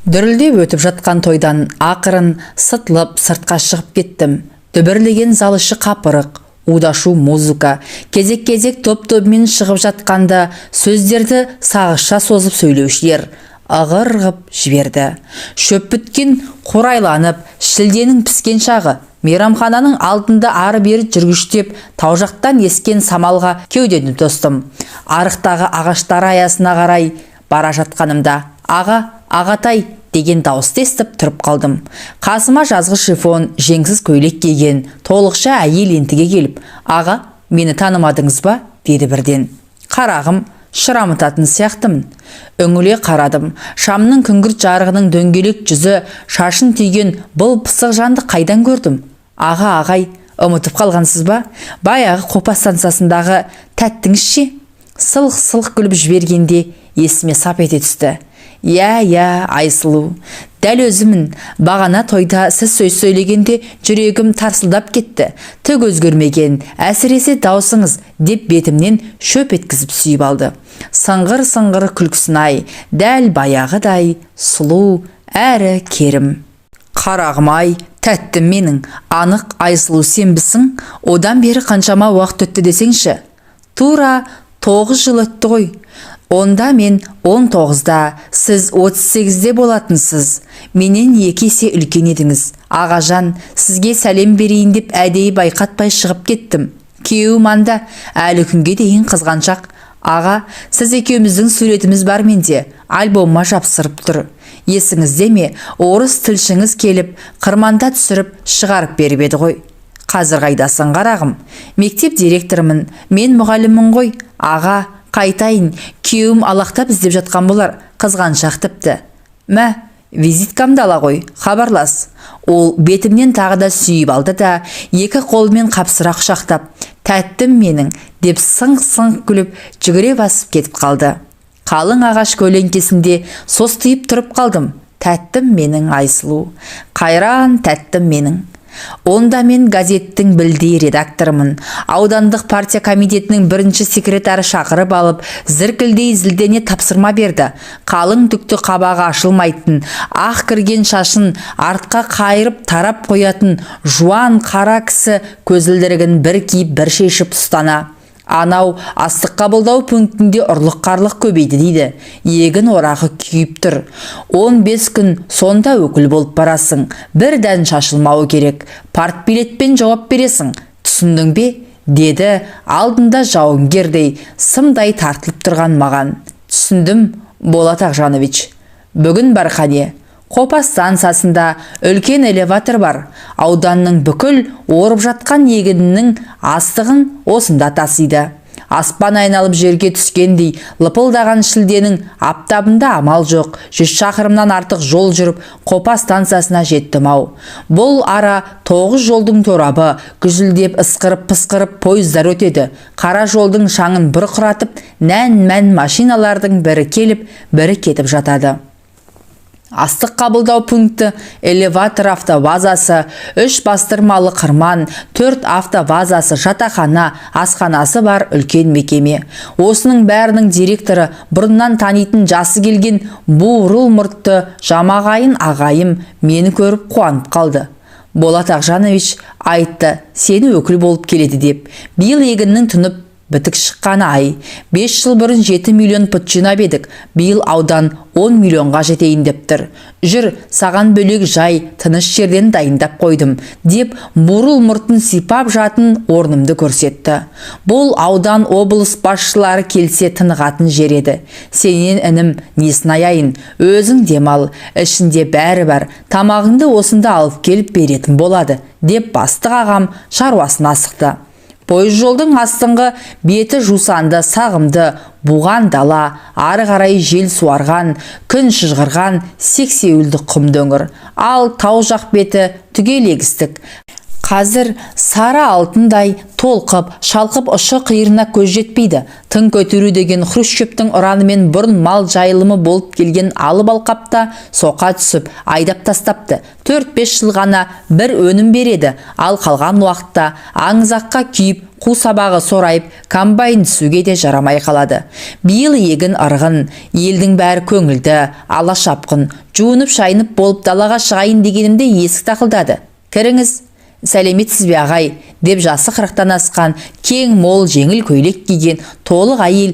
Дүрілдеп өтіп жатқан тойдан ақырын сытылып сыртқа шығып кеттім. Дүбірлеген зал іші қапырық, удашу музыка, кезек-кезек топ-тобымен шығып жатқанда сөздерді сағызша созып сөйлеушілер ығыр-ғып жіберді. Шөп біткен қурайланып, шілденің піскен шағы, мейрамхананың алдында ары-бері жүргіштеп, тау жақтан ескен самалға кеудені тостым. Арықтағы ағаштар аясына қарай бара жатқанымда, ағатай деген дауысты естіп тұрып қалдым. Қасыма жазғы шифон, жеңсіз көйлек киген, толықша әйел ентіге келіп, «Аға, мені танымадыңыз ба?» деді бірден. Қарағым, шырамытатын сияқтымын. Үңіле қарадым. Шамның күңгірт жарығының дөңгелек жүзі, шашын түйген бұл пысық жанды қайдан көрдім? Ағай, ұмытып қалғансыз ба? Баяғы Қопас станциясындағы тәттіңіз ше? Сылқ-сылқ күліп жібергенде есіме сап ете түсті. Я, Айсұлу, дәл өзімін. Бағана тойда сіз сөз сөйлегенде жүрегім тарсылдап кетті. Түк өзгермеген, әсіресе даусыңыз деп бетімнен шөп еткізіп сүйіп алды. Сыңғыр-сыңғыр күлкісін-ай, дәл баяғыдай сұлу әрі керім. Қарағым-ай, тәттім менің, анық Айсұлу сенбісің? Одан бері қаншама уақыт өтті десеңші? Тура 9 жыл өтті ғой. Онда мен 19-да, сіз 38-де болатынсыз. Менен 2 есе үлкен едіңіз. Ағажан, сізге сәлем берейін деп әдейі байқатпай шығып кеттім. Күйеуім анда, әлі күнге дейін қызғаншақ. Аға, сіз екеуміздің суретіміз бар менде, альбомыма жапсырып тұр. Есіңізде ме, орыс тілшіңіз келіп, қырманда түсіріп, шығарып беріп еді ғой. Қазір қайдасың қарағым? Мектеп директорымын, мен мұғаліммін ғой. Аға, қайтайын, күйеуім алақтап іздеп жатқан болар, қызғаншақ тіпті. Мә, визиткамды ала ғой, хабарлас. Ол бетімнен тағы да сүйіп алды да, 2 қолымен қапсыра құшақтап, тәттім менің деп сыңқ-сыңқ күліп, жүгіре басып кетіп қалды. Қалың ағаш көлеңкесінде состиып тұрып қалдым. Тәттім менің Айсұлу, қайран тәттім менің. Онда мен газеттің білдей редакторымын. Аудандық партия комитетінің 1-ші секретары шақырып алып, зіркілдей зілдене тапсырма берді. Қалың түкті қабағы ашылмайтын, ақ кірген шашын артқа қайырып тарап қоятын жуан қара кісі көзілдірігін бір киіп бір шешіп ұстана. Анау астық қабылдау пунктінде ұрлық-қарлық көбейді дейді. Егін орағы күйіп тұр. 15 күн сонда өкіл болып барасың. Бір дән шашылмауы керек. Партбилетпен жауап бересің. Түсіндің бе? Деді алдында жауынгердей сымдай тартылып тұрған маған. Түсіндім, Болат Ақжанович. Бүгін бархане. Қопас станциясында үлкен элеватор бар. Ауданның бүкіл орып жатқан егінінің астығын осында тасиды. Аспан айналып жерге түскендей лыпылдаған шілденің аптабында амал жоқ. 100 шақырымнан артық жол жүріп, Қопас станциясына жеттім-ау. Бұл ара 9 жолдың торабы, күзілдеп ысқырып-пысқырып пойыздар өтеді. Қара жолдың шаңын бұрқыратып, нән-мән машиналардың бірі келіп, бірі кетіп жатады. Астық қабылдау пункті, элеватор автовазасы, 3 бастырмалы қырман, 4 автовазасы, жатақхана, асханасы бар үлкен мекеме. Осының бәрінің директоры бұрыннан танитын жасы келген буырыл мұртты жамағайын ағайым мені көріп қуанып қалды. Болат Ақжанович айтты, сені өкіл болып келеді деп. Биыл егіннің тұнып бітік шыққаны ай. 5 жыл бұрын 7 миллион пұт жинап едік. Биыл аудан 10 миллионға жетейін деп тұр. Жүр, саған бөлек жай, тыныш жерден дайындап қойдым, деп бурыл мұртын сипап жатын орнымды көрсетті. Бұл аудан облыс басшылары келсе тынығатын жер еді. Сенен інім несін аяйын, өзің демал, ішінде бәрі бар, тамағыңды осында алып келіп беретін болады, деп бастық ағам шаруасын асықты. Пойыз жолдың астыңғы беті жусанды, сағымды, буған дала, ары қарай жел суарған, күн шыжғырған, сексеуілді құм дөңір. Ал тау жақ беті түгел егістік. Қазір сары алтындай толқып, шалқып ұшы қиырына көз жетпейді. Тың көтеру деген Хрущевтің ұранымен бұрын мал жайылымы болып келген алып алқапта соқа түсіп, айдап тастапты. 4-5 жыл ғана бір өнім береді, ал қалған уақытта аңызаққа күйіп, қу сабағы сорайып, комбайн түсуге де жарамай қалады. Биыл егін ырғын, елдің бәрі көңілді, ала шапқын, жуынып шайынып болып далаға шығайын дегенімде есік тақылдады. Кіріңіз. Сәлеметсіз бе ағай, деп жасы 40-тан асқан, кең мол жеңіл көйлек киген толық әйел,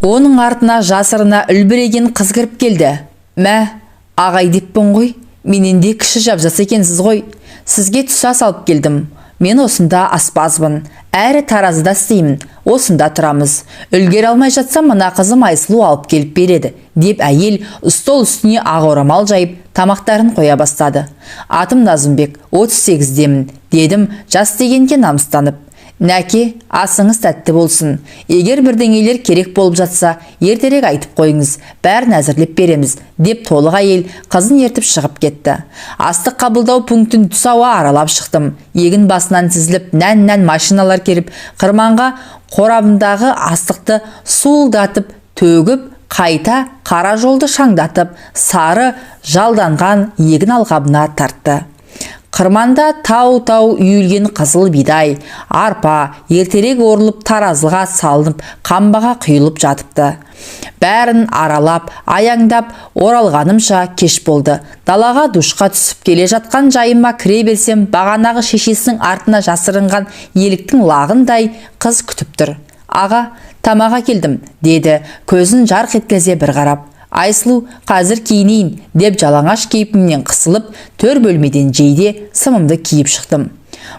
оның артына жасырына үлбіреген қыз кіріп келді. Мә, ағай деппін ғой, менен де кіші жапжас екенсіз ғой. Сізге түс ас алып келдім. Мен осында аспазбын, әрі таразыда істеймін, осында тұрамыз. Үлгер алмай жатсам, мына қызым Айсұлу алып келіп береді, деп әйел стол үстіне ақ орамал жайып, тамақтарын қоя бастады. Атым Назымбек, 38-демін, дедім, жас дегенге намыстанып. Нәке, асыңыз тәтті болсын. Егер бірдеңелер керек болып жатса, ертерек айтып қойыңыз, бәрін әзірлеп береміз, деп толық әйел қызын ертіп шығып кетті. Астық қабылдау пунктін түс ауа аралап шықтым. Егін басынан тізіліп, нән машиналар келіп, қырманға қорабындағы астықты суылдатып, төгіп, қайта қара жолды шаңдатып, сары жалданған егін алқабына тартты. Қырманда тау-тау үйілген қызыл бидай, арпа, ертерек орылып таразыға салынып, қамбаға құйылып жатыпты. Бәрін аралап, аяңдап, оралғанымша кеш болды. Далаға душқа түсіп келе жатқан жайыма кіре берсем, бағанағы шешесінің артына жасырынған еліктің лағындай қыз күтіп тұр. Аға, тамаға келдім, деді, көзін жарқ еткізе бір қарап. Айсұлу, қазір киінейін, деп жалаңаш кейпімнен қысылып, төр бөлмеден жейде сымымды киіп шықтым.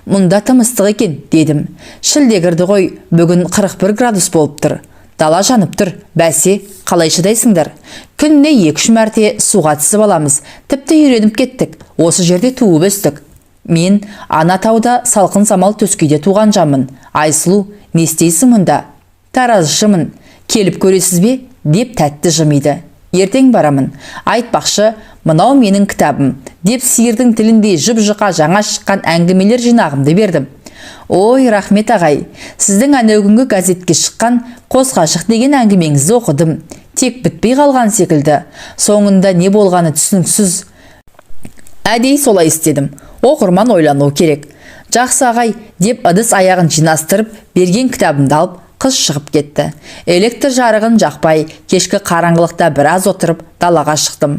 Мұнда тым ыстық екен, дедім. Шілде кірді ғой, бүгін 41 градус болып тұр. Дала жанып тұр, бәсе, қалай шыдайсыңдар? Күніне 2-3 мәрте суға түсіп аламыз, тіпті үйреніп кеттік, осы жерде туып өстік. Мен ана тауда салқын самал төскейде туған жамын. Айсұлу, не істейсің мұнда? Таразышымын, келіп көресіз бе? Деп тәтті жымиды. Ертең барамын. Айтпақшы, мынау менің кітабым, деп сиырдың тіліндей жып-жұқа жаңа шыққан әңгімелер жинағымды бердім. Ой, рахмет ағай, сіздің әнеугінгі газетке шыққан Қос ғашық деген әңгімеңізді оқыдым. Тек бітпей қалған секілді. Соңында не болғаны түсініксіз. Әдей солай істедім. Оқырман ойлану керек. Жақсы ағай, деп ыдыс аяғын жинастырып, берген кітабымды алып, қыз шығып кетті. Электр жарығын жақпай, кешкі қараңғылықта біраз отырып, далаға шықтым.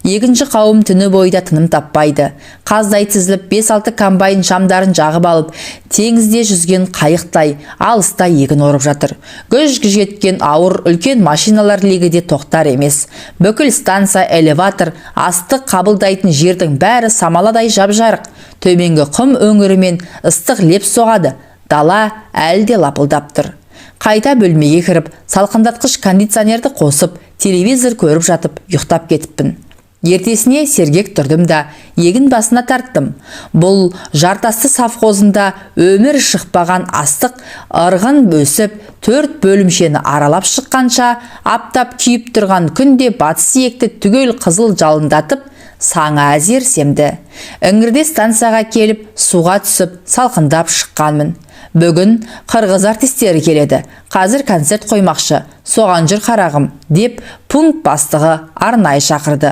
Екінші қауым түні бойда тыным таппайды. Қаздай тізіліп, 5-6 комбайн шамдарын жағып алып, теңізде жүзген қайықтай, алыста егін орып жатыр. Гүж-гүж еткен ауыр үлкен машиналар легі де тоқтар емес. Бүкіл станция, элеватор, астық қабылдайтын жердің бәрі самаладай жап-жарық. Төменгі құм өңірімен ыстық леп соғады. Дала әлде лапылдап тұр. Қайта бөлмеге кіріп, салқындатқыш кондиционерді қосып, телевизор көріп жатып, ұйықтап кетіппін. Ертесіне сергек тұрдым да, егін басына тарттым. Бұл жартасты совхозында өмір шықпаған астық ырғын бөсіп, 4 бөлімшені аралап шыққанша, аптап күйіп тұрған күнде батыс сиекті түгел қызыл жалындатып, саңа әзер семді. Іңірде станцияға келіп, суға түсіп, салқындап шыққанмын. Бүгін қырғыз артистері келеді. Қазір концерт қоймақшы. Соған жүр қарағым, деп пункт бастығы арнайы шақырды.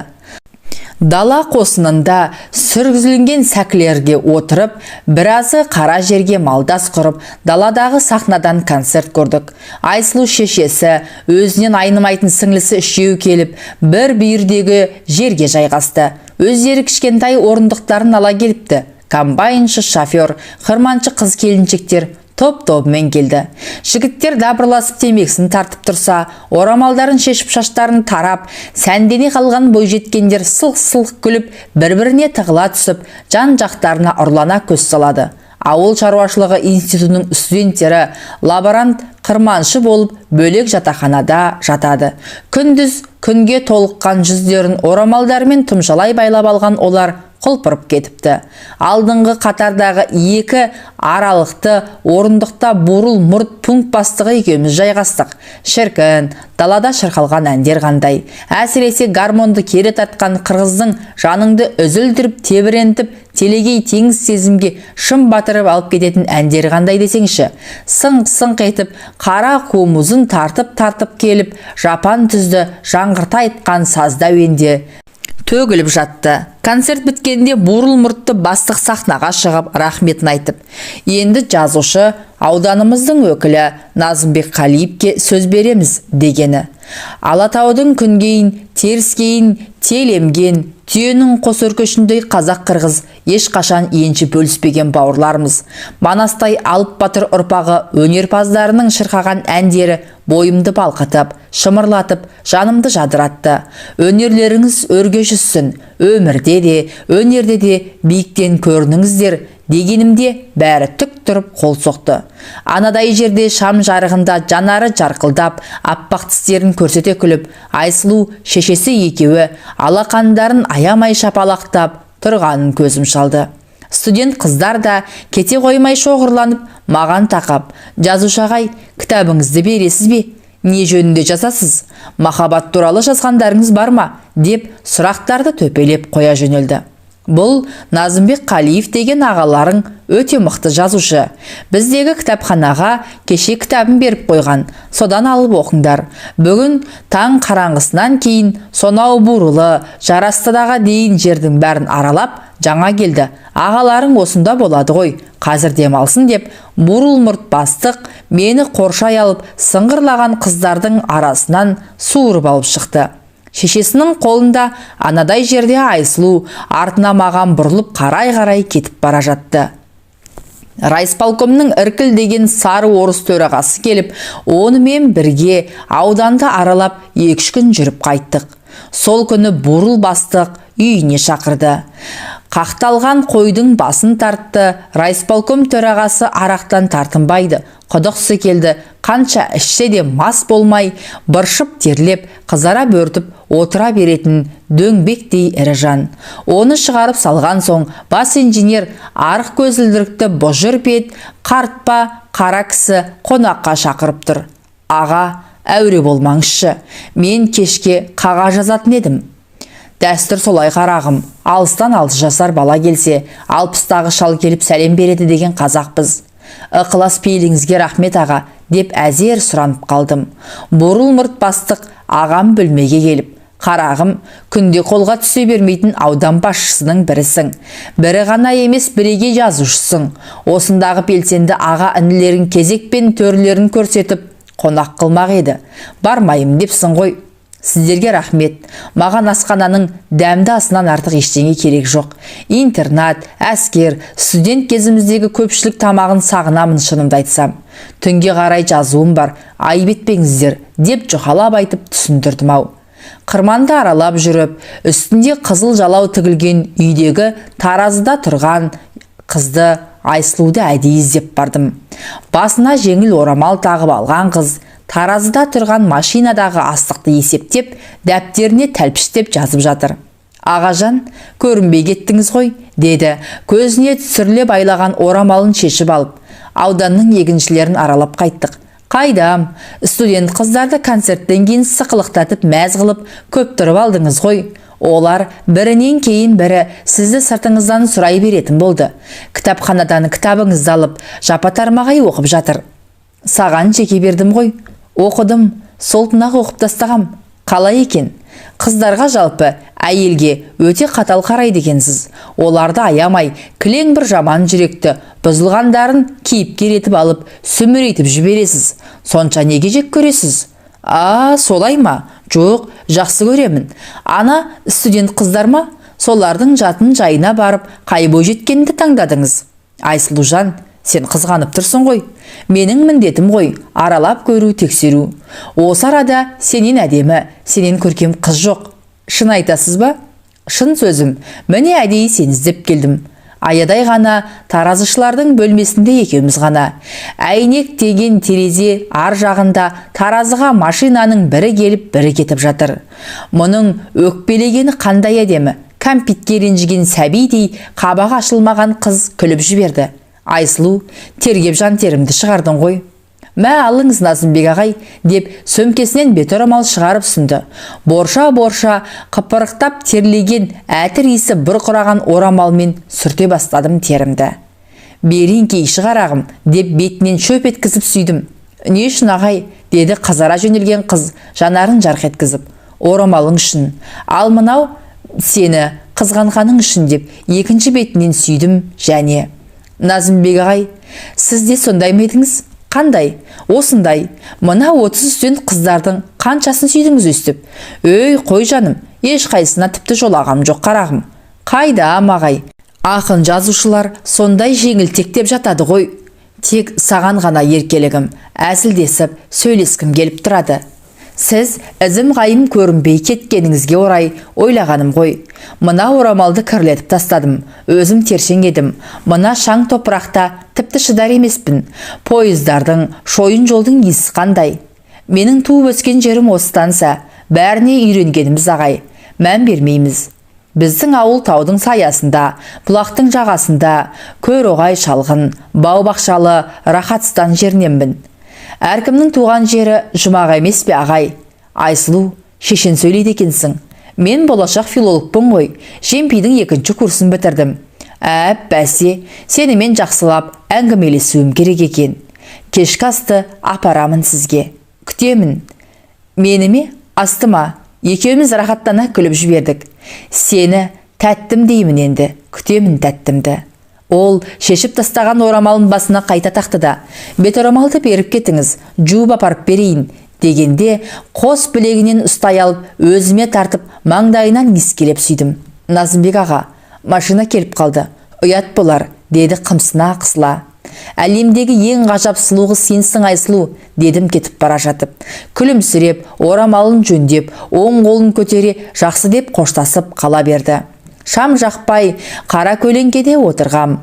Дала қосынында сүргізілген сәкілерге отырып, біразы қара жерге малдас құрып, даладағы сахнадан концерт көрдік. Айсұлу шешесі, өзінен айнымайтын сіңлісі үшеу келіп, бір бүйірдегі жерге жайғасты. Өздері кішкентай орындықтарын ала келіпті. Комбайншы, шофер, қырманшы қыз келіншектер топ-тобымен келді. Жігіттер дабырласып темексін тартып тұрса, орамалдарын шешіп шаштарын тарап, сәндене қалған бойжеткендер сылқ-сылқ күліп, бір-біріне тығыла түсіп, жан-жақтарына ұрлана көз салады. Ауыл шаруашылығы институтының студенттері лаборант қырманшы болып бөлек жатақханада жатады. Күндіз күнге толыққан жүздерін орамалдармен тұмшалай байлап алған олар құлпырып кетіпті. Алдыңғы қатардағы 2 аралықты орындықта бурыл мұрт пункт бастығы екеуміз жайғастық. Шіркін, далада шырқалған әндер қандай. Әсіресе гармонды кері тартқан қырғыздың жаныңды үзілдіріп, тебірентіп, телегей теңіз сезімге шым батырып алып кететін әндері қандай десеңші. Сыңқ-сыңқ етіп, қара қомызын тартып келіп, жапан түзді жаңғырта айтқан сазда әуенде төгіліп жатты. Концерт біткенде бурыл мұртты бастық сахнаға шығып рахметін айтып, енді жазушы ауданымыздың өкілі Назымбек Қалиевке сөз береміз дегені. Алатаудың күнгейін, теріскейін телемген, түйенің қос өркешіндей қазақ-қырғыз ешқашан енші бөліспеген бауырларымыз. Манастай алып батыр ұрпағы өнерпаздарының шырқаған әндері бойымды балқытып, шымырлатып, жанымды жадыратты. Өнерлеріңіз өрге жүзсін, өмірде де, өнерде де биіктен көрініңіздер дегенімде бәрі түк тұрып қол соқты. Анадай жерде шам жарығында жанары жарқылдап, аппақ тістерін көрсете күліп, Айсұлу шешесі екеуі алақандарын аямай шапалақтап тұрғанын көзім шалды. Студент қыздар да кете қоймай шоғырланып, маған тақап, жазушы ағай, кітабыңызды бересіз бе? Не жөнінде жазасыз? Махаббат туралы жазғандарыңыз бар ма? Деп сұрақтарды төпелеп қоя жөнелді. Бұл Назымбек Қалиев деген ағаларың өте мықты жазушы. Біздегі кітапханаға кеше кітабын беріп қойған. Содан алып оқыңдар. Бүгін таң қараңғысынан кейін сонау бурылы, Жарастыдағы дейін жердің бәрін аралап жаңа келді. Ағаларың осында болады ғой, қазір демалсын деп, бурыл мұрт бастық мені қоршай алып сыңғырлаған қыздардың арасынан суырып алып шықты. Шешесінің қолында анадай жерде Айсұлу артына маған бұрылып қарай кетіп бара жатты. Райисполкомның Іркіл деген сары орыс төрағасы келіп, онымен бірге ауданды аралап 2-3 күн жүріп қайттық. Сол күні бурыл бастық үйіне шақырды. Қақталған қойдың басын тартты. Райисполком төрағасы арақтан тартынбайды. Құдықсы келді. Қанша ішсе де мас болмай, быршып терлеп, қызара бөртіп отыра беретін дөңбектей ірі жан. Оны шығарып салған соң, бас инженер арық көзілдірікті бұжыр бет, қартпа қара кісі қонаққа шақырып тұр. Аға, әуре болмаңызшы, мен кешке қаға жазатын едім. Дәстүр солай қарағым, алыстан 6 жасар бала келсе, 60-тағы шал келіп сәлем береді деген қазақпыз. Ықылас пейіліңізге рахмет аға, деп әзер сұранып қалдым. Бурыл мұрт бастық ағам бөлмеге келіп, қарағым, күнде қолға түсе бермейтін аудан басшысының бірісің. Бірі ғана емес, бірегей жазушысың. Осындағы белсенді аға інілерін кезекпен төрлерін көрсетіп, қонақ қылмақ еді. Бармайым депсің ғой. Сіздерге рахмет. Маған асхананың дәмді асынан артық ештеңе керек жоқ. Интернат, әскер, студент кезіміздегі көпшілік тамағын сағынамын шынымды айтсам. Түнге қарай жазуым бар, айып етпеңіздер, деп жұқалап айтып түсіндірдім ау. Қырманды аралап жүріп, үстінде қызыл жалау тігілген үйдегі таразыда тұрған қызды Айсұлуды әдейі іздеп бардым. Басына жеңіл орамал тағып алған қыз таразыда тұрған машинадағы астықты есептеп, дәптеріне тәлпіштеп жазып жатыр. Ағажан, көрінбей кеттіңіз ғой, деді, көзіне түсірлеп айлаған орамалын шешіп алып. Ауданның егіншілерін аралап қайттық. Қайдам, студент қыздарды концерттен кейін сықылықтатып мәз қылып көп тұрып алдыңыз ғой. Олар бірінен кейін бірі сізді сыртыңыздан сұрай беретін болды. Кітапханадан кітабыңызды алып, жапа-тармағай оқып жатыр. Саған жеке бердім ғой. Оқыдым, солтынақ оқып тастағам. Қалай екен? Қыздарға жалпы, әйелге өте қатал қарайды екенсіз. Оларды аямай, кілең бір жаман жүректі, бұзылғандарын кейіпкер етіп алып, сүмірейтіп жібересіз. Сонша неге жек көресіз? Солай ма? Жоқ, жақсы көремін. Ана студент қыздар ма? Солардың жатын жайына барып, қай бой жеткенді таңдадыңыз? Айсұлужан, сен қызғанып тұрсың ғой. Менің міндетім ғой, аралап көру, тексеру. Осы арада сенен әдемі, сенен көркем қыз жоқ. Шын айтасыз ба? Шын сөзім, міне әдейі сен іздеп келдім. Аядай ғана таразышылардың бөлмесінде екеуміз ғана. Әйнек деген терезе ар жағында таразыға машинаның бірі келіп, бірі кетіп жатыр. Мұның өкпелегені қандай әдемі, кәмпитке ренжіген сәбидей қабағы ашылмаған қыз күліп жіберді. Айсұлу, тергеп жан терімді шығардың ғой. Мә алыңыз Назымбек ағай, деп сөмкесінен беторамал шығарып сұнды. Борша қыпырықтап терлеген әтір иісі бұрқыраған орамалмен сүрте бастадым терімді. Берейін кейші қарағым, деп бетінен шөп еткізіп сүйдім. Не үшін ағай, деді қызара жөнелген қыз, жанарын жарқ еткізіп. Орамалың үшін, ал мынау сені қызғанғаның үшін деп екінші бетінен сүйдім және. Назымбек ағай, сіз де сондай ма едіңіз? Қандай? Осындай. Мына 30 студент қыздардың қаншасын сүйдіңіз өстіп? Өй, қой жаным, еш қайсына тіпті жолағам жоқ қарағым. Қайда ағай? Ақын жазушылар сондай жеңілтектеп жатады ғой. Тек саған ғана еркелігім, әзілдесіп, сөйлескім келіп тұрады. Сіз ізім ғайым көрінбей кеткеніңізге орай ойлағаным ғой. Мына орамалды кірлетіп тастадым. Өзім тершең едім. Мына шаң топырақта тіпті шыдар емеспін. Пойыздардың, шойын жолдың иісі қандай. Менің туып өскен жерім осыданса, бәріне үйренгеніміз ағай. Мән бермейміз. Біздің ауыл таудың саясында, бұлақтың жағасында, көр оғай шалғын, бау-бақшалы, рахатстан жеріненмін. Әркімнің туған жері жұмақ емес пе ағай? Айсұлу, шешен сөйлейді екенсің. Мен болашақ филологпын ғой. Жемпейдің 2-ші курсын бітірдім. Бәсе, сені мен жақсылап әңгімелесуім керек екен. Кешкі асты апарамын сізге. Күтемін. Мені ме? Асты ма? Екеуміз рахаттана күліп жібердік. Сені тәттім деймін енді. Күтемін тәттімді. Ол шешіп тастаған орамалын басына қайта тақты да. Беторамалды беріп кетіңіз, жуып апарып берейін, дегенде қос білегінен ұстай алып, өзіме тартып, маңдайынан иіскелеп сүйдім. Назымбек аға, машина келіп қалды. Ұят болар, деді қымсына қысыла. Әлемдегі ең ғажап сұлу қыз сенсің Айсұлу, дедім кетіп бара жатып. Күлімсіреп, орамалын жөндеп, оң қолын көтере, жақсы деп қоштасып қала берді. Шам жақпай, қара көлеңкеде отырғам.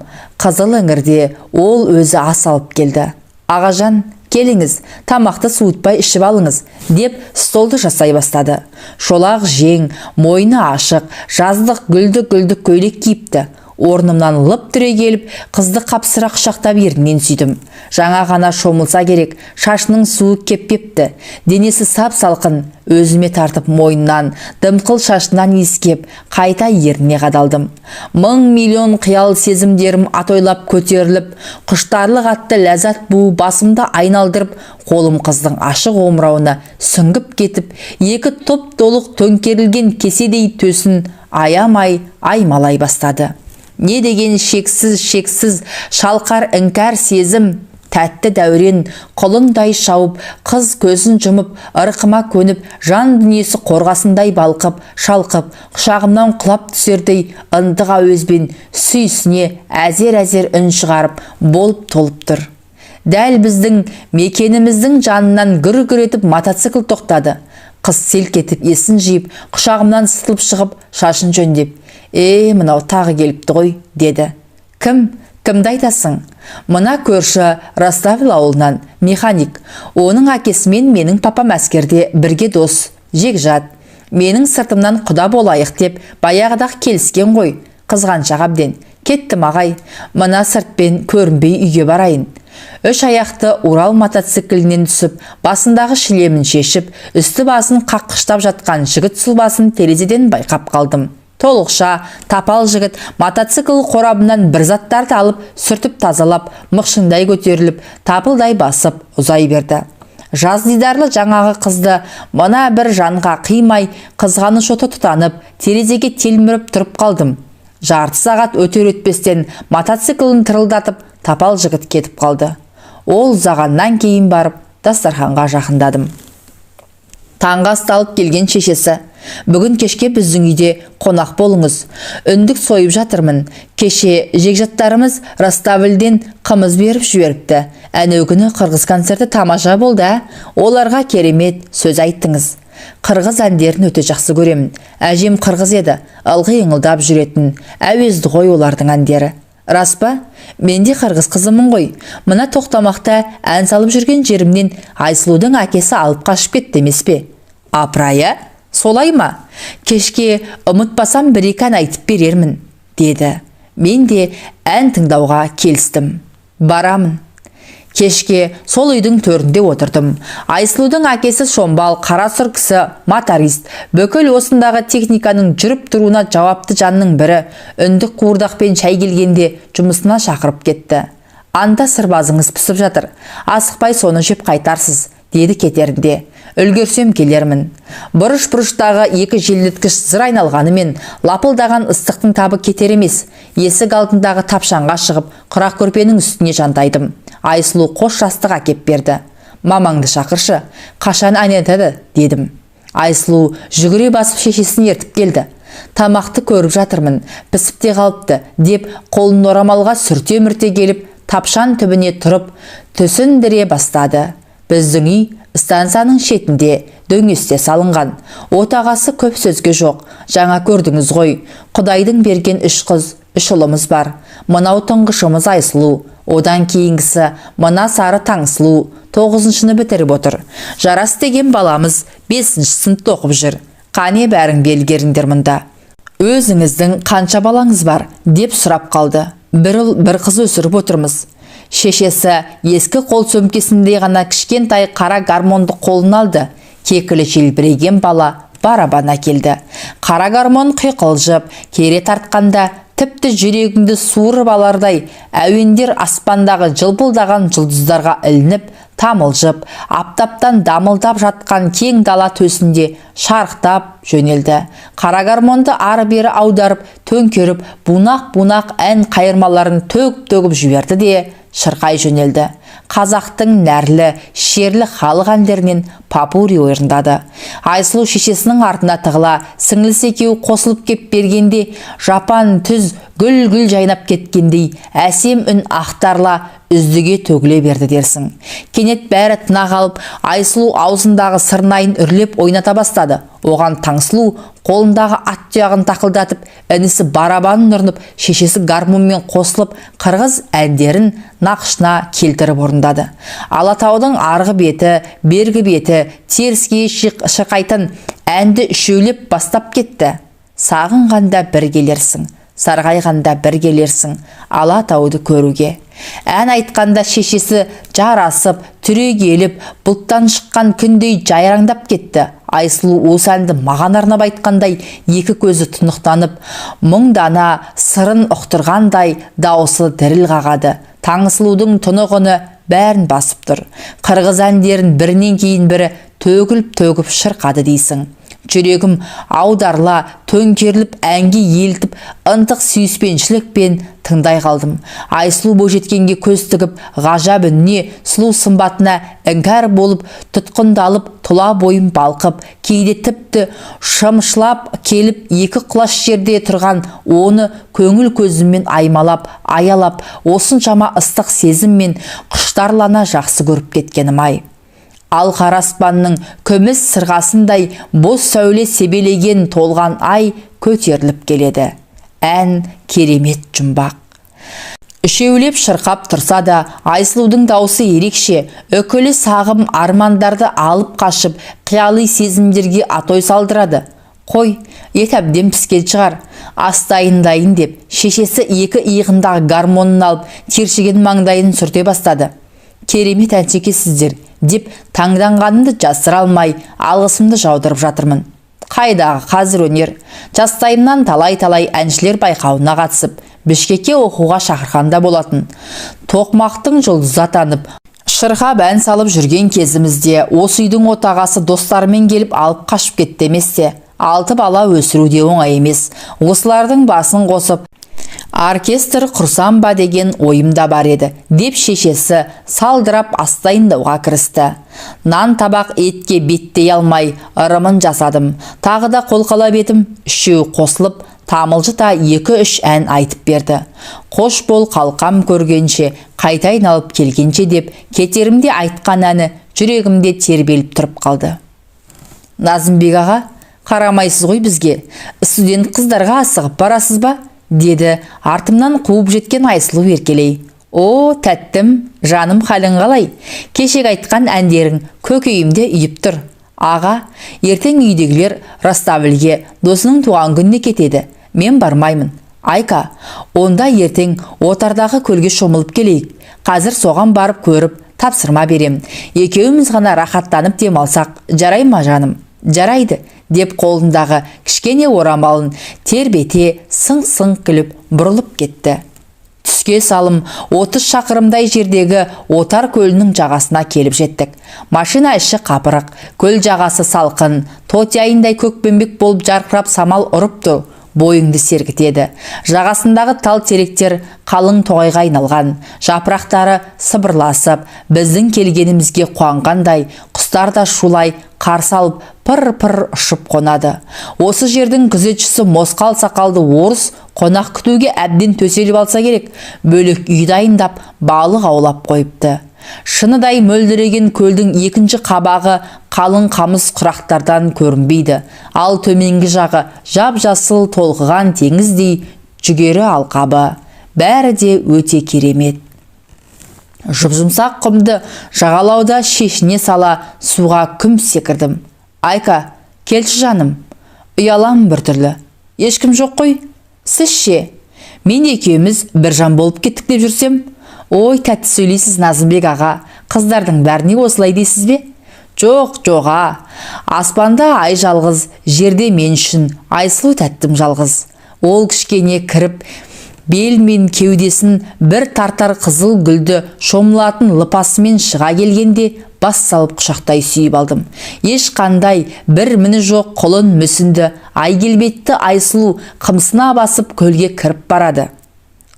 Қызыл іңірде ол өзі ас алып келді. Ағажан, келіңіз, тамақты суытпай ішіп алыңыз, деп столды жасай бастады. Шолақ жең, мойны ашық, жаздық гүлді көйлек киіпті. Орнымнан лып түре келіп, қызды қапсыра құшақтап ерінен сүйдім. Жаңа ғана шомылса керек, шашының суы кеппепті. Денесі сап-салқын, өзіме тартып мойнынан, дымқыл шашынан иіскеп, қайта еріне қадалдым. 1000 қиял сезімдерім атойлап көтеріліп, құштарлық атты ләззат буы басымда айналдырып, қолым қыздың ашық омырауына сүңгіп кетіп, екі топ толық төңкерілген кеседей төсін аямай аймалай бастады. Не деген шексіз шалқар іңкәр сезім, тәтті дәурен, құлындай шауып, қыз көзін жұмып, ырқыма көніп, жан дүниесі қорғасындай балқып, шалқып, құшағымнан құлап түсердей ындық әуезбен сүйісіне әзер-әзер үн шығарып, болып толып тұр. Дәл біздің мекеніміздің жанынан гүр-гүр етіп мотоцикл тоқтады. Қыз селк етіп есін жиып, құшағымнан сытылып шығып, шашын жөндеп, мынау тағы келіпті ғой, деді. Кімді айтасың? Мына көрші Раставил ауылынан механик. Оның әкесімен менің папам әскерде бірге дос, жекжат. Менің сыртымнан құда болайық деп баяғыдақ келіскен ғой. Қызғаншақ әбден. Кеттім ағай, мына сыртпен көрінбей үйге барайын. 3 аяқты Урал мотоциклінен түсіп, басындағы шлемін шешіп, үсті басын қаққыштап жатқан жігіт сұлбасын терезеден байқап қалдым. Толықша, тапал жігіт мотоцикл қорабынан бір заттарды алып, сүртіп тазалап, мықшыңдай көтеріліп, тапылдай басып, ұзай берді. Жаз дидарлы жаңағы қызды мына бір жанға қимай, қызғаныш оты тұтанып, терезеге телміріп тұрып қалдым. Жарты сағат өтер өтпестен мотоциклін тырылдатып, тапал жігіт кетіп қалды. Ол зағаннан кейін барып, дастарханға жақындадым. Таңға асталып келген шешесі: бүгін кешке біздің үйде қонақ болыңыз. Үндік сойып жатырмын. Кеше жекжаттарымыз Раставилден қымыз беріп жіберіпті. Әнеугүні қырғыз концерті тамаша болды. Оларға керемет сөз айттыңыз. Қырғыз әндерін өте жақсы көремін. Әжем қырғыз еді, ылғи ыңылдап жүретін. Әуезді ғой олардың әндері. Рас па? Мен де қырғыз қызымын ғой. Мына тоқтамақта ән салып жүрген жерімнен Айсұлудың әкесі алып қашып кетті емес пе? Апырая, солай ма? Кешке ұмытпасам 1-2 ән айтып берермін, деді. Мен де ән тыңдауға келістім. Барамын. Кешке сол үйдің төрінде отырдым. Айсұлудың әкесі шомбал, қара сұр кісі, моторист. Бүкіл осындағы техниканың жүріп тұруына жауапты жанның бірі үндік қуырдақпен шай келгенде жұмысына шақырып кетті. Анда сырбазыңыз пісіп жатыр. Асықпай соны жеп қайтарсыз, деді кетерінде. Үлгерсем келермін. Бұрыш-бұрыштағы екі желдеткіш зыр айналғанымен лапылдаған ыстықтың табы кетер емес. Есік алдындағы тапшанға шығып, құрақ көрпенің үстіне жантайдым. Айсұлу қош жастық әкеп берді. Мамаңды шақыршы, қашан ән айтады, дедім. Айсұлу жүгіре басып шешесін ертіп келді. Тамақты көріп жатырмын, пісіп те қалыпты, деп қолын орамалға сүрте-мүрте келіп, тапшан түбіне тұрып, түсіндіре бастады. Біздің үй станцияның шетінде дөңесте салынған. Отағасы көп сөзге жоқ. Жаңа көрдіңіз ғой. Құдайдың берген 3 қыз, 3 ұлымыз бар. Мынау тұңғышымыз Айсұлу. Одан кейінгісі мына сары Таңсұлу 9-шыны бітіріп отыр. Жарас деген баламыз 5-ші сыныпта оқып жүр. Қане бәрің белгеріңдер мұнда. Өзіңіздің қанша балаңыз бар, деп сұрап қалды. Бір ұл, бір қыз өсіріп отырмыз. Шешесі ескі қол сөмкесінде ғана кішкентай қара гармонды қолын алды. Кекілі желбіреген бала барабан әкелді. Қара гармон қиқылжып, кере тартқанда тіпті жүрегіңді суырып алардай әуендер аспандағы жылпылдаған жұлдыздарға ілініп, тамылжып, аптаптан дамылдап жатқан кең дала төсінде шарықтап жөнелді. Қара гармонды ары-бері аударып, төңкеріп, бунақ-бунақ ән қайырмаларын төгіп-төгіп жіберді де шырқай жөнелді. Қазақтың нәрлі, шерлі халық әндерінен попурри орындады. Айсұлу шешесінің артына тығыла, сіңлісі екеуі қосылып кеп бергенде, жапан түз гүл-гүл жайнап кеткендей, әсем үн ақтарла үздіге төгіле берді дерсің. Кенет бәрі тына қалып, Айсұлу аузындағы сырнайын үрлеп ойната бастады. Оған Таңсұлу қолындағы ат тұяғын тақылдатып, інісі барабанын ұрынып, шешесі гармонмен қосылып, қырғыз әндерін нақышына келтіріп орындады. Алатаудың арғы беті, бергі беті, теріске шырқайтын әнді үшеулеп бастап кетті. Сағынғанда бір келерсің, сарғайғанда бір келерсің, Алатауды көруге. Ән айтқанда шешесі жарасып, түрегеліп, бұлттан шыққан күндей жайраңдап кетті. Айсұлу осы әнді маған арнап айтқандай, екі көзі тұнықтанып, мұңдана сырын ұқтырғандай дауысы діріл қағады. Таңсұлудың тұнығыны бәрін басып тұр. Қырғыз әндерін бірінен кейін бірі төгіліп шырқады дейсің. Жүрегім аударла, төңкеріліп, әнге елтіп, ынтық сүйіспеншілікпен тыңдай қалдым. Айсұлу бойжеткенге көз тігіп, ғажап үніне, сұлу сымбатына іңкәр болып, тұтқындалып, тұла бойым балқып, кейде тіпті шымшылап келіп, екі құлаш жерде тұрған оны көңіл көзіммен аймалап, аялап, осыншама ыстық сезіммен құштарлана жақсы көріп кеткенім-ай. Ал қара аспанның күміс сырғасындай боз сәуле себелеген толған ай көтеріліп келеді. Ән керемет жұмбақ. Үшеулеп шырқап тұрса да, Айсұлудың даусы ерекше, үкілі сағым армандарды алып қашып, қиялы сезімдерге атой салдырады. Қой, ет әбден піскен шығар, астайындайын деп, шешесі екі иығындағы гармонын алып, тершіген маңдайын сүрте бастады. Керемет әншекесіздер, деп таңданғанымды жасыра алмай, алғысымды жаудырып жатырмын. Қайдағы қазір өнер, жастайымнан талай-талай әншілер байқауына қатысып, Бішкекке оқуға шақырғанда болатын. Тоқмақтың жұлдызы атанып, шырқап ән салып жүрген кезімізде, осы үйдің отағасы достарымен келіп алып қашып кетті еместе. 6 бала өсіру де оңай емес. Осылардың басын қосып, оркестр құрсам ба деген ойымда бар еді, деп шешесі салдырап астайындауға кірісті. Нан табақ етке беттей алмай ырымын жасадым. Тағы да қолқалап етім, үшеу қосылып, тамылжыта 2-3 ән айтып берді. Қош бол қалқам көргенше, қайта айналып келгенше деп, кетерімде айтқан әні жүрегімде тербеліп тұрып қалды. Назымбек аға, қарамайсыз ғой бізге, студент қыздарға асығып барасыз ба? Деді артымнан қуып жеткен Айсұлу еркелей. О, тәттім, жаным халің қалай? Кешек айтқан әндерің көкейімде үйіп тұр. Аға, ертең үйдегілер Раставльге досының туған күніне кетеді. Мен бармаймын. Айка, онда ертең отардағы көлге шомылып келейік. Қазір соған барып көріп, тапсырма берем. Екеуміз ғана рахаттанып демалсақ, жарай ма жаным? Жарайды, деп қолындағы кішкене орамалын тербете сың-сың күліп бұрылып кетті. Түске салым 30 шақырымдай жердегі отар көлінің жағасына келіп жеттік. Машина іші қапырық, көл жағасы салқын, тотияйындай көкпеңбек болып жарқырап самал ұрып тұр. Бойыңды сергітеді. Жағасындағы тал теректер қалың тоғайға айналған, жапырақтары сыбырласып, біздің келгенімізге қуанғандай, құстар да шулай қарсы алып пыр-пыр ұшып қонады. Осы жердің күзетшісі мосқал сақалды орыс қонақ күтуге әбден төселіп алса керек, бөлек үй дайындап, балық аулап қойыпты. Шыныдай мөлдіреген көлдің екінші қабағы қалың қамыс құрақтардан көрінбейді. Ал төменгі жағы жап-жасыл толқыған теңіздей жүгері алқабы. Бәрі де өте керемет. Жұп-жұмсақ құмды жағалауда шешіне сала суға күм секірдім. Айка, келші жаным. Ұялам бір түрлі. Ешкім жоқ қой? Сіз ше? Мен екеуміз бір жан болып кеттік деп жүрсем? Ой, тәтті сөйлейсіз Назымбек аға. Қыздардың бәріне осылай дейсіз бе? Жоқ, жоға. Аспанда ай жалғыз, жерде мен үшін Айсұлу тәттім жалғыз. Ол кішкене кіріп, бел мен кеудесін бір тартар қызыл гүлді шомылатын лыпасымен шыға келгенде бас салып құшақтай сүйіп алдым. Ешқандай бір міні жоқ құлын мүсінді айгелбетті Айсұлу қымсына басып көлге кіріп барады.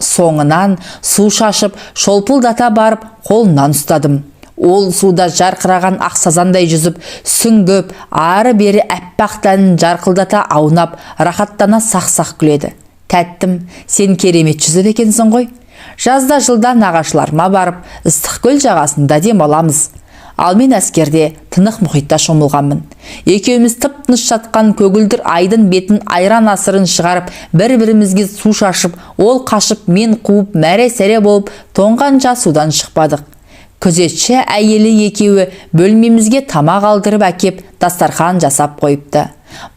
Соңынан су шашып, шолпылдата барып қолынан ұстадым. Ол суда жарқыраған ақсазандай жүзіп, сүңгіп, ары-бері әппақ тәнін жарқылдата аунап, рахаттана сақ-сақ күледі. Тәттім, сен керемет жүзіп екенсің ғой. Жазда жылда нағашыларыма барып, Ыстықкөл жағасында демаламыз. Ал мен әскерде тынық мұхитта шомылғанмын. Екеуміз тып-тыныш жатқан көгілдір айдын бетін айран асырын шығарып, бір-бірімізге су шашып, ол қашып, мен қуып, мәре-сәре болып, тоңғанша судан шықпадық. Күзетші әйелі екеуі бөлмемізге тамақ алдырып әкеп, дастархан жасап қойыпты.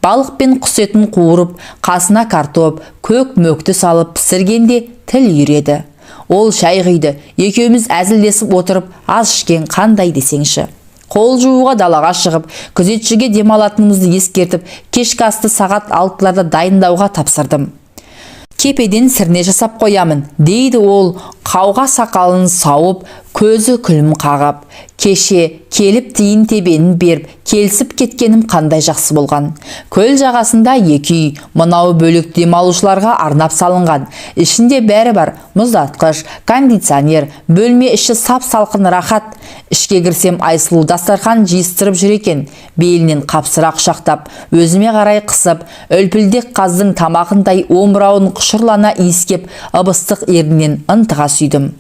Балық пен құс етін қуырып, қасына картоп, көк мөкті салып пісіргенде тіл үйреді. Ол шай құйды, екеуміз әзілдесіп отырып, аз ішкен қандай десеңші. Қол жууға далаға шығып, күзетшіге демалатынымызды ескертіп, кешкі асты сағат 6-ларда дайындауға тапсырдым. Кепеден сірне жасап қоямын, дейді ол, қауға сақалын сауып, көзі күлім қағап. Кеше келіп тиын тебенін беріп, келсіп кеткенім қандай жақсы болған. Көл жағасында екі үй, мынау бөлек демалушыларға арнап салынған. Ішінде бәрі бар, мұздатқыш, кондиционер, бөлме іші сап-салқын рахат. Ішке кірсем Айсұлу дастархан жиыстырып жүр екен. Белінен қапсыра құшақтап, өзіме қарай қысып, үлпілдек қаздың тамағындай омырауын құшырлана иіскеп, ыбыстық ернінен ынтыға сүйдім.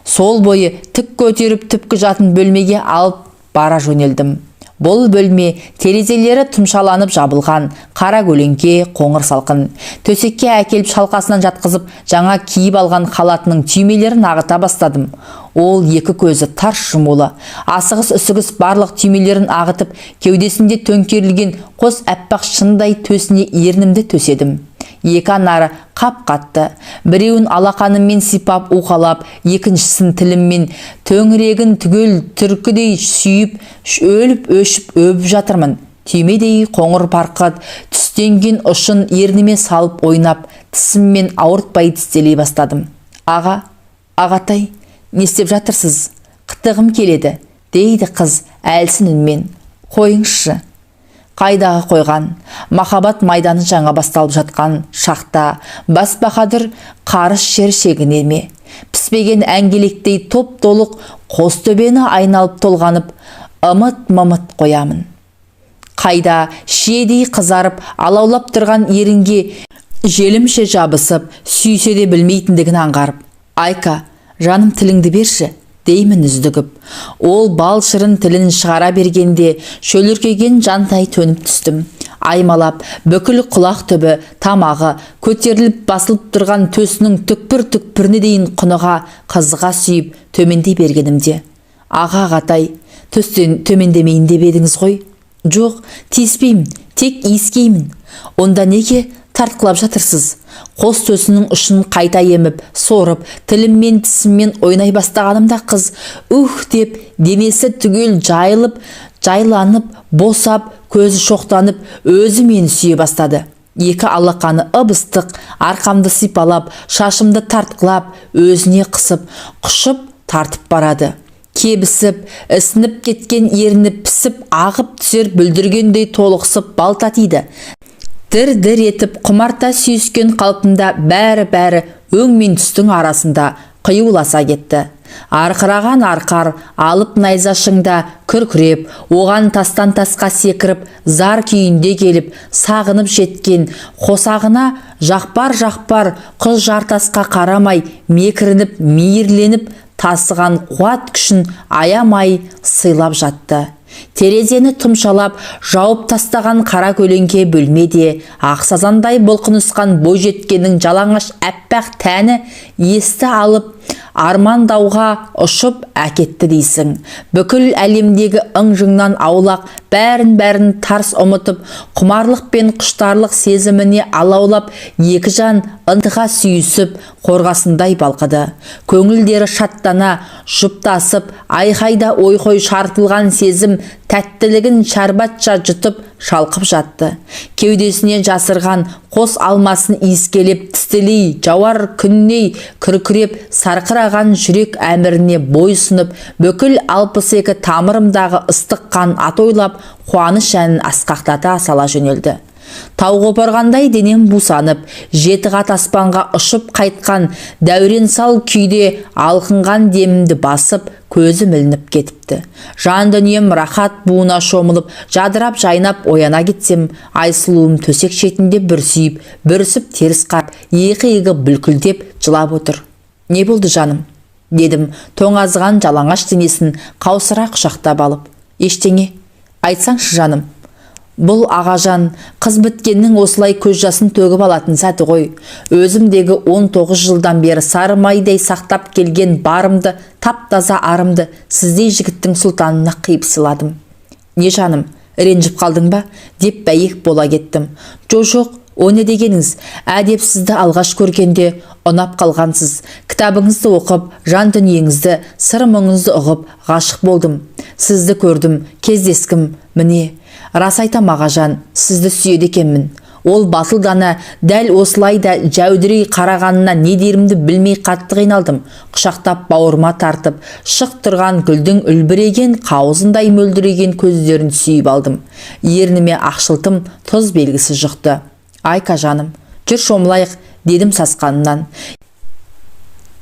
Сол бойы тік көтеріп түпкі жатын бөлмеге алып бара жөнелдім. Бұл бөлме терезелері тұмшаланып жабылған, қара көлеңке, қоңыр салқын. Төсекке әкеліп шалқасынан жатқызып, жаңа киіп алған халатының түймелерін ағыта бастадым. Ол екі көзі тарс жұмулы, асығыс-үсігіс барлық түймелерін ағытып, кеудесінде төңкерілген қос әппақ шындай төсіне ернімді төседім. Екі анары қап-қатты, біреуін алақаныммен сипап уқалап, екіншісін тіліммен төңірегін түгел түркідей сүйіп, өліп-өшіп өбіп жатырмын. Түймедей қоңыр парқат, түстенген ұшын ерніме салып ойнап, тісіммен ауыртпай тістелей бастадым. Аға, ағатай, не істеп жатырсыз? Қытығым келеді, дейді қыз әлсін үнмен. Қойыңызшы. Қайдағы қойған, махаббат майданы жаңа басталып жатқан шақта, бас баһадүр қарыс жер шегіне ме? Піспеген әңгелектей топ-толық қос төбені айналып толғанып, ымыт-мымыт қоямын. Қайда шиедей қызарып, алаулап тұрған ерінге желімше жабысып, сүйсе де білмейтіндігін аңғарып. Айка, жаным тіліңді берші, деймін үздігіп. Ол бал шырын тілін шығара бергенде шөліркеген жантай төніп түстім. Аймалап, бүкіл құлақ түбі, тамағы, көтеріліп басылып тұрған төсінің түкпір-түкпіріне дейін құныға, қызыға сүйіп, төменде бергенімде. Аға ағатай, төстен төмендемейін деп едіңіз ғой? Жоқ, тиіспеймін, тек иіскеймін. Онда неге тартқылап жатырсыз? қос төсінің ұшын қайта еміп, сорып, тіліммен тісіммен ойнай бастағанымда қыз деп денесі түгел жайланып, босап, көзі шоқтанып, өзі мені сүйе бастады. Екі алақаны ып-ыстық, арқамды сипалап, шашымды тартқылап, өзіне қысып, құшып тартып барады. Кебісіп, ісініп кеткен еріні пісіп, ағып түсер бүлдіргендей толықсып балтатиды. Дір-дір етіп құмарта сүйіскен қалпында бәрі өң мен түстің арасында қиюласа кетті. Арқыраған арқар алып найзашыңда күркіреп, оған тастан тасқа секіріп, зар күйінде келіп, сағынып жеткен қосағына жақпар қыз жартасқа қарамай, мекірініп, мейірленіп, тасыған қуат күшін аямай сыйлап жатты. Терезені тұмшалап, жауып тастаған қара көлеңке бөлмеде, ақсазандай бұлқынысқан бойжеткеннің жалаңаш әппақ тәні есті алып, армандауға ұшып әкетті дейсің. Бүкіл әлемдегі ың-жыңнан аулақ, бәрін тарс ұмытып, құмарлық пен құштарлық сезіміне алаулап, екі жан ынтыға сүйісіп, қорғасындай балқыды. Көңілдері шаттана, жұптасып, айқайда ойхой шартылған сезім тәттілігін шарбатша жұтып шалқып жатты. Кеудесіне жасырған қос алмасын иіскелеп, тістелей, жауар күнней күркіреп, сарқыраған жүрек әміріне бойсынып, бүкіл 62 тамырымдағы ыстық қан атойлап, қуаныш әнін асқақтата сала жөнелді. Тау қопарғандай денем бусанып, жеті қат аспанға ұшып қайтқан дәурен сал күйде алқынған демімді басып, көзім ілініп кетіпті. Жан дүнием рахат буына шомылып, жадырап жайнап ояна кетсем, айсұлуым төсек шетінде бүрсіп теріс қарап, екі бүлкілдеп жылап отыр. Не болды жаным? Дедім, тоңазған жалаңаш денесін қаусыра құшақтап алып. Ештеңе, айтсаңшы жаным. Бұл ағажан қыз біткеннің осылай көз жасын төгіп алатын сәті ғой. Өзімдегі 19 жылдан бері сары майдай сақтап келген барымды, тап-таза арымды сіздей жігіттің сұлтанына қиып сыйладым. Не жаным, ренжіп қалдың ба? Деп бәйек бола кеттім. Жоқ, о не дегеніңіз? Әдепсізді алғаш көргенде ұнап қалғансыз. Кітабыңызды оқып, жан дүниеңізді, сыр мұңыңызды ұғып, ғашық болдым. Сізді көрдім, кездескім, міне. Рас айтам ағажан, сізді сүйеді екенмін. Ол батыл дана дәл осылайда жәудірей қарағанына не дерімді білмей қатты қиналдым. Құшақтап бауырыма тартып, шық тұрған гүлдің үлбіреген, қауызындай мөлдіреген көздерін сүйіп алдым. Ерніме ақшылтым тұз белгісі жұқты. Айка жаным, жүр шомылайық, дедім сасқанымнан.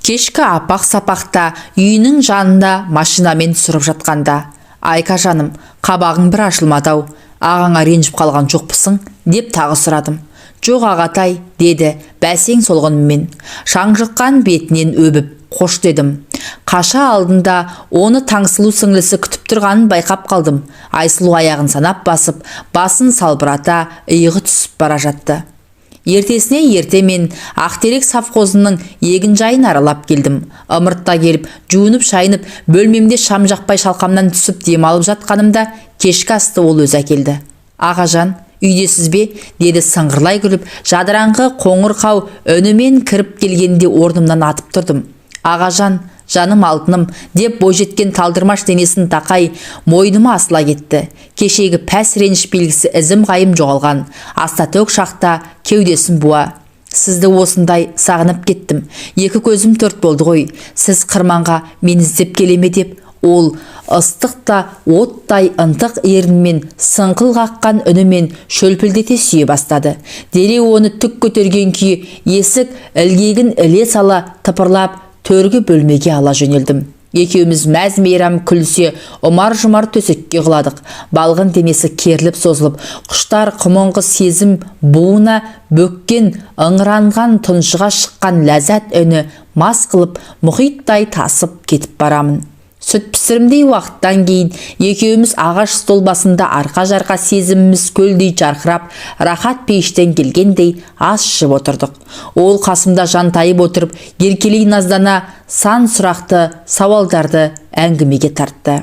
Кешкі апақ-сапақта үйінің жанында машинамен түсіріп жатқанда. Айка жаным, қабағың бір ашылмадау, ағаңа ренжіп қалған жоқпысың, деп тағы сұрадым. Жоқ ағатай, деді бәсең солғынымен. Шаңжыққан бетінен өбіп, қош дедім. Қаша алдында оны Таңсұлу сіңлісі күтіп тұрғанын байқап қалдым. Айсұлу аяғын санап басып, басын салбырата, иығы түсіп бара жатты. Ертесіне ертемен Ақтерек совхозының егін жайын аралап келдім. Ымыртта келіп, жуынып шайынып, бөлмемде шам жақпай шалқамнан түсіп демалып жатқанымда кешкі асты ол өзі әкелді. Ағажан, үйдесіз бе? Деді сыңғырлай күліп, жадыраңқы қоңырқау үнімен кіріп келгенде орнымнан атып тұрдым. Ағажан, жаным алтыным, деп бойжеткен талдырмаш денесін тақай, мойныма асыла кетті. Кешегі пәс реніш белгісі ізім қайым жоғалған. Аста төк шақта кеудесін буа. Сізді осындай сағынып кеттім. Екі көзім төрт болды ғой. Сіз қырманға мен іздеп келеме деп, ол ыстықта оттай ынтық ерінмен, сыңқыл қаққан үнімен шөлпілдете сүйе бастады. Дереу оны түк көтерген күйі есік ілгегін іле сала тыпырлап төргі бөлмеге ала жөнелдім. Екеуміз мәз-мейрам күлсе, ұмар-жұмар төсекке құладық. Балғын денесі керіліп созылып, құштар құмыңғы сезім буына бөккен, ыңыранған тұншыға шыққан ләззат үні мас қылып, мұхиттай тасып кетіп барамын. Сүт пісірімдей уақыттан кейін екеуміз ағаш стол басында арқа-жарқа сезіміміз көлдей жарқырап, рахат пейіштен келгендей ас ішіп отырдық. Ол қасымда жантайып отырып, еркелей наздана сан сұрақты, сауалдарды әңгімеге тартты.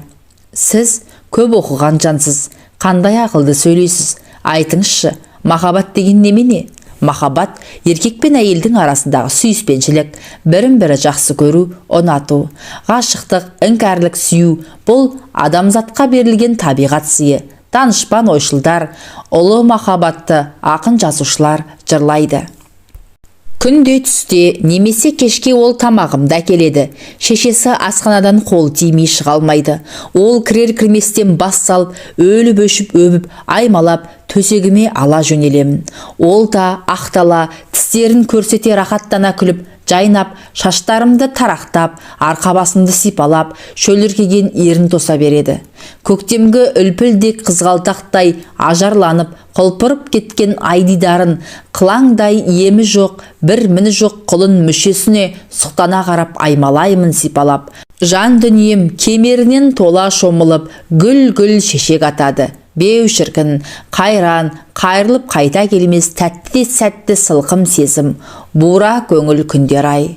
Сіз көп оқыған жансыз, қандай ақылды сөйлейсіз? Айтыңызшы, махаббат деген немене? Махаббат еркек пен әйелдің арасындағы сүйіспеншілік, бірін-бірі жақсы көру, ұнату. Ғашықтық, іңкәрлік, сүю бұл адамзатқа берілген табиғат сыйы. Данышпан ойшылдар, ұлы махаббатты ақын жазушылар жырлайды. Күнде түсте немесе кешке ол тамағымда келеді. Шешесі асханадан қол тимей шыға алмайды. Ол кірер-кірместен бас салып, өліп-өшіп өбіп, аймалап, төсегіме ала жөнелемін. Ол да ақтала, тістерін көрсете рахаттана күліп, жайнап, шаштарымды тарақтап, арқабасымды сипалап, шөліркеген ерін тоса береді. Көктемгі үлпілдек қызғалтақтай ажарланып, құлпырып кеткен айдидарын, қылаңдай емі жоқ, бір міні жоқ құлын мүшесіне сұқтана қарап аймалаймын сипалап. Жан дүнием кемерінен тола шомылып, гүл-гүл шешек атады. Беу шіркін, қайран, қайрылып қайта келмес тәтті сәтті сылқым сезім, бура көңіл күндер ай.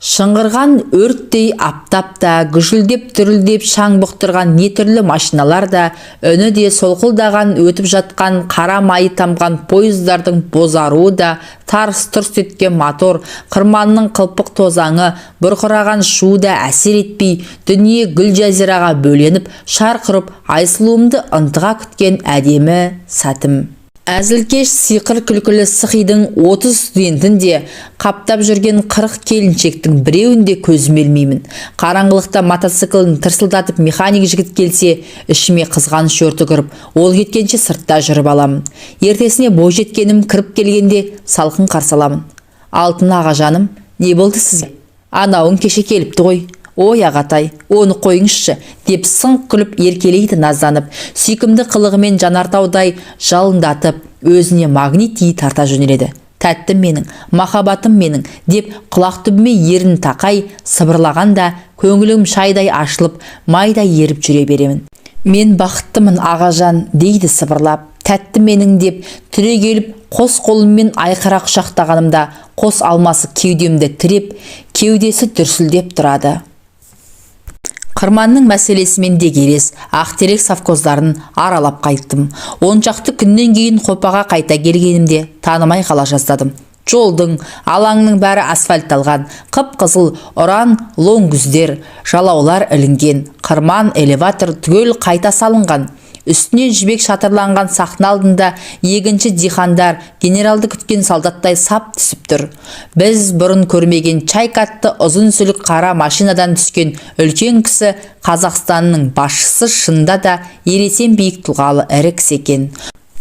Шыңғырған өрттей аптапта, гүжілдеп түрілдеп шаң бұқтырған не түрлі машиналар да, үні де солқылдаған өтіп жатқан қара майы тамған пойыздардың бозаруы да, тарс-тұрс еткен мотор, қырманның қылпық тозаңы, бұрқыраған шу да әсер етпей, дүние гүл жазираға бөленіп, шарқырып, айсылуымды ынтыға күткен әдемі сәтім. Әзілкеш сиқыр күлкілі сықидың 30 студентінде қаптап жүрген 40 келіншектің біреуінде көзім елмеймін. Қараңғылықта мотоциклін тырсылдатып механик жігіт келсе, ішіме қызғаныш өрті кіріп, ол кеткенше сыртта жүріп аламын. Ертесіне бой жеткенім кіріп келгенде салқын қарсы аламын. Алтын аға жаным, не болды сізге? Анауың кеше келіпті ғой. Ой ағатай, оны қойыңызшы, деп сыңқ күліп еркелейді назданып, сүйкімді қылығымен жанартаудай жалындатып, өзіне магнитий тарта жөнеледі. Тәттім менің, махаббатым менің, деп құлақ түбіме ерін тақай, сыбырлағанда көңілім шайдай ашылып, майдай еріп жүре беремін. Мен бақыттымын ағажан, дейді сыбырлап, тәтті менің деп түре келіп, қос қолыммен айқара құшақтағанымда, қос алмасы кеудемді тіреп, кеудесі дүрсілдеп тұрады. Қырманның мәселесімен де келес, ақтерек совхоздарын аралап қайттым. 10 шақты күннен кейін Қопаға қайта келгенімде танымай қала жаздадым. Жолдың, алаңның бәрі асфальтталған, қып-қызыл ұран лоңгүздер, жалаулар ілінген, қырман элеватор түгел қайта салынған. Үстінен жібек шатырланған сахна алдында егінші дихандар генералды күткен солдаттай сап түсіп тұр. Біз бұрын көрмеген чайкатты ұзын сүлік қара машинадан түскен үлкен кісі Қазақстанның басшысы шында да ересен биік тұлғалы ірі кісі екен.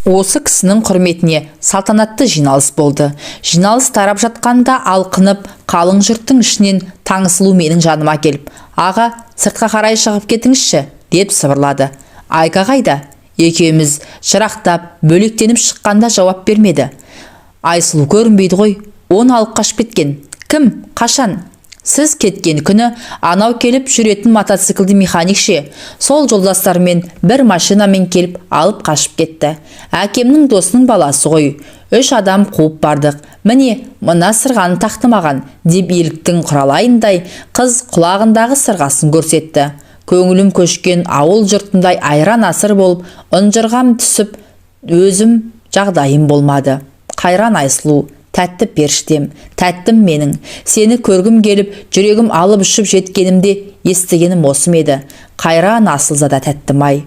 Осы кісінің құрметіне салтанатты жиналыс болды. Жиналыс тарап жатқанда алқынып, қалың жұрттың ішінен Таңсұлу менің жаныма келіп, аға, сыртқа қарай шығып кетіңізші, деп сыбырлады. Айка қайда? Екеуміз шырақтап, бөлектеніп шыққанда жауап бермеді. Айсұлу көрінбейді ғой, оны алып қашып кеткен. Кім? Қашан? Сіз кеткен күні анау келіп жүретін мотоциклді механикше, сол жолдастармен бір машинамен келіп алып қашып кетті. Әкемнің досының баласы ғой. 3 адам қуып бардық. Міне, мына сырғаны тақты маған, деп еліктің құралайындай қыз құлағындағы сырғасын көрсетті. Көңілім көшкен ауыл жұртындай айран асыр болып, ұнжырғам түсіп, өзім жағдайым болмады. Қайран Айсұлу, тәтті періштем, тәттім менің. Сені көргім келіп, жүрегім алып ұшып жеткенімде естігенім осы еді. Қайран Асылзада тәттім ай.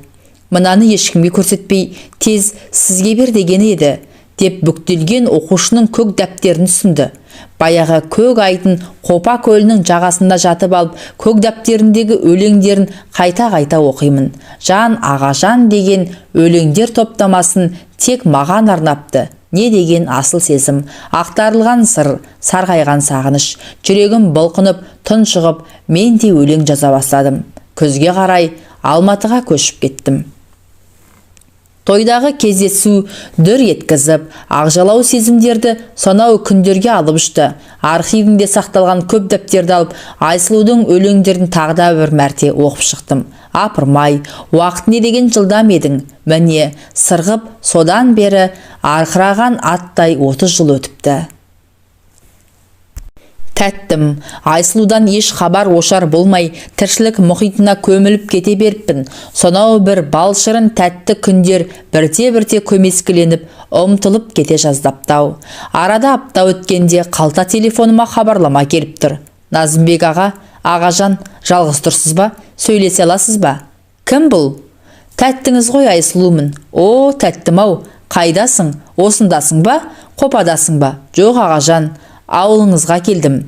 Мынаны ешкімге көрсетпей, тез сізге бер деген еді, деп бүктелген оқушының көк дәптерін ұсынды. Баяғы көк айдын Қопа көлінің жағасында жатып алып, көк дәптеріндегі өлеңдерін қайта-қайта оқимын. Жан ағажан деген өлеңдер топтамасын тек маған арнапты. Не деген асыл сезім, ақтарылған сыр, сарғайған сағыныш, жүрегім бұлқынып, тұншығып, мен де өлең жаза бастадым. Күзге қарай Алматыға көшіп кеттім. Тойдағы кездесу дүр еткізіп, ақжалау сезімдерді сонау күндерге алып ұшты. Архивімде сақталған көп дәптерді алып, Айсұлудың өлеңдерін тағы да бір мәрте оқып шықтым. Апырмай, уақыт не деген жылдам едің. Міне, сырғып, содан бері арқыраған аттай 30 жыл өтіпті. Тәттім, Айсұлудан еш хабар ошар болмай, тіршілік мұхитына көміліп кете беріппін. Сонау бір балшырын тәтті күндер бірте-бірте көмескіленіп, ұмтылып кете жаздаптау. Арада апта өткенде қалта телефоныма хабарлама келіп тұр. Назымбек аға, ағажан, жалғыз тұрсыз ба? Сөйлесе аласыз ба? Кім бұл? Тәттіңіз ғой, Айсұлумын. О, тәттім-ау, қайдасың? Осындасың ба? Қопадасың ба? Жоқ, ағажан, ауылыңызға келдім.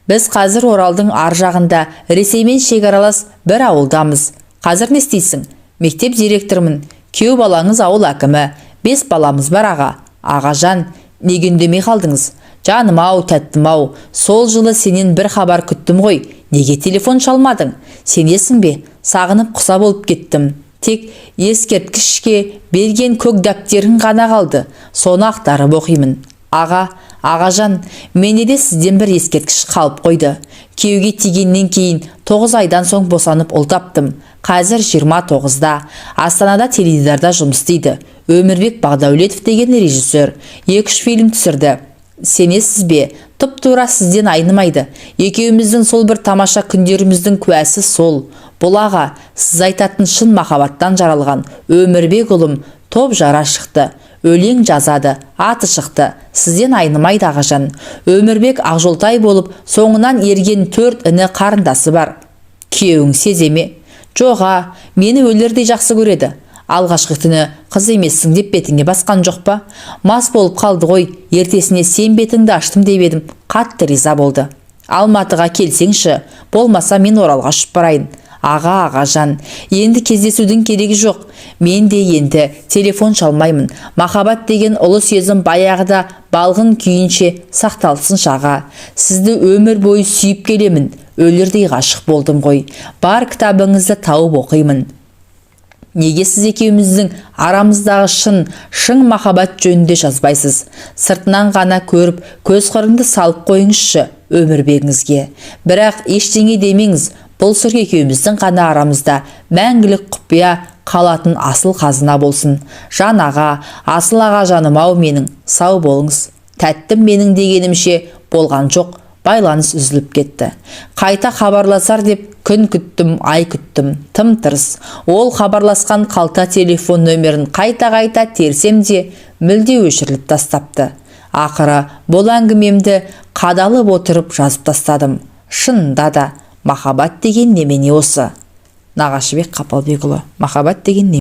Біз қазір Оралдың ар жағында Ресеймен шекаралас бір ауылдамыз. Қазір не істейсің? Мектеп директормын. Күйеу балаңыз ауыл әкімі. 5 баламыз бар, аға. Ағажан, неге үндемей қалдыңыз? Жаным-ау, тәттім-ау, сол жылы сенен бір хабар күттім ғой. Неге телефон шалмадың? Сенесің бе? Сағынып құса болып кеттім. Тек ескерткішке берген көк дәптерің ғана қалды. Соны ақтарып оқимын. Аға, ағажан, менде де сізден бір ескерткіш қалып қойды. Күйеуге тигеннен кейін 9 айдан соң босанып ұл таптым. Қазір 29-да. Астанада теледидарда жұмыс істейді. Өмірбек Бағдәулетов деген режиссер. 2-3 фильм түсірді. Сенесіз бе? Тұп-тура сізден айнымайды. Екеуміздің сол бір тамаша күндеріміздің куәсі сол. Бұл аға, сіз айтатын шын махаббаттан жаралған Өмірбек ұлым топ жара шықты. Өлең жазады, аты шықты. Сізден айнымайды, ағажан. Өмірбек Ақжолтай болып, соңынан ерген 4 іні қарындасы бар. Күйеуің сеземе? Жоға, мені өлердей жақсы көреді. Алғашқы түні қыз емессің деп бетіңе басқан жоқ па? Мас болып қалды ғой, ертесіне сен бетіңді аштым деп едім. Қатты риза болды. Алматыға келсеңші, болмаса мен Оралға ұшып барайын. Аға, ағажан, енді кездесудің керегі жоқ. Мен де енді телефон шалмаймын. Махаббат деген ұлы сезім баяғыда балғын күйінше сақталсын шаға. Сізді өмір бойы сүйіп келемін. Өлердей ғашық болдым ғой. Бар кітабыңызды тауып оқимын. Неге сіз екеуміздің арамыздағы шын махаббат жөнінде жазбайсыз? Сыртынан ғана көріп, көз қырыңды салып қойыңызшы Өмірбегіңізге. Бірақ ештеңе демеңіз, бұл сыр екеуміздің ғана арамызда мәңгілік құпия қалатын асыл қазына болсын. Жан аға, асыл аға жаным-ау менің, сау болыңыз. Тәттім менің дегенімше болған жоқ. Байланыс үзіліп кетті. Қайта хабарласар деп күн күттім, ай күттім, тым тырыс. Ол хабарласқан қалта телефон нөмерін қайта терсем де мүлде өшіріліп тастапты. Ақыры бұл әңгімемді қадалып отырып жазып тастадым. Шынында да махаббат деген немене осы? Нағашыбек Қапалбекұлы. Махаббат деген немене?